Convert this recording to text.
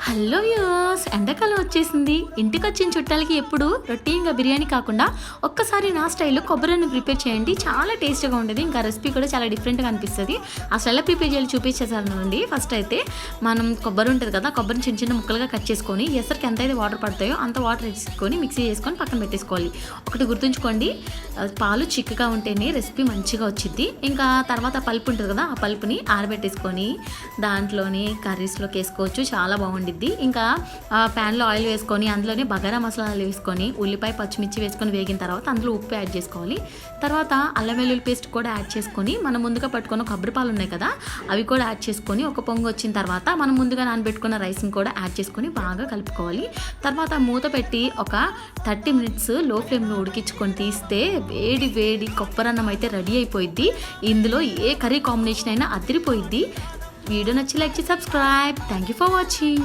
Hello viewers, ఎండాకాలం వచ్చేసింది. ఇంటికి వచ్చిన చుట్టాలకి ఎప్పుడు రొటీన్గా బిర్యానీ కాకుండా ఒక్కసారి నా స్టైల్లో కొబ్బరిని ప్రిపేర్ చేయండి. చాలా టేస్ట్గా ఉండేది. ఇంకా రెసిపీ కూడా చాలా డిఫరెంట్గా అనిపిస్తుంది. అసలు ఎలా ప్రిపేర్ చేయాలి చూపించేసానండి. ఫస్ట్ అయితే మనం కొబ్బరి ఉంటుంది కదా, కొబ్బరిని చిన్న చిన్న ముక్కలుగా కట్ చేసుకొని ఎసరికి ఎంత అయితే వాటర్ పడతాయో అంత వాటర్ వేసుకొని మిక్సీ చేసుకొని పక్కన పెట్టేసుకోవాలి. ఒకటి గుర్తుంచుకోండి, పాలు చిక్కగా ఉంటేనే రెసిపీ మంచిగా వచ్చింది. ఇంకా తర్వాత పల్పు ఉంటుంది కదా, ఆ పల్పుని ఆరబెట్టేసుకొని దాంట్లోని కర్రీస్లోకి వేసుకోవచ్చు. చాలా బాగుండిద్ది. ఇంకా ప్యాన్లో ఆయిల్ వేసుకొని అందులోనే బగారా మసాలాలు వేసుకొని ఉల్లిపాయ పచ్చిమిర్చి వేసుకొని వేగిన తర్వాత అందులో ఉప్పు యాడ్ చేసుకోవాలి. తర్వాత అల్లం వెల్లుల్లి పేస్ట్ కూడా యాడ్ చేసుకొని మనం ముందుగా పట్టుకున్న కొబ్బరి పాలు ఉన్నాయి కదా, అవి కూడా యాడ్ చేసుకొని ఒక పొంగు వచ్చిన తర్వాత మనం ముందుగా నానబెట్టుకున్న రైస్ని కూడా యాడ్ చేసుకొని బాగా కలుపుకోవాలి. తర్వాత మూత పెట్టి ఒక 30 minutes లో ఫ్లేమ్లో ఉడికించుకొని తీస్తే వేడి వేడి కొబ్బరన్నం అయితే రెడీ అయిపోయిద్ది. ఇందులో ఏ కర్రీ కాంబినేషన్ అయినా అదిరిపోయిద్ది. వీడియో నచ్చి లైక్ చేసి subscribe. Thank you for watching.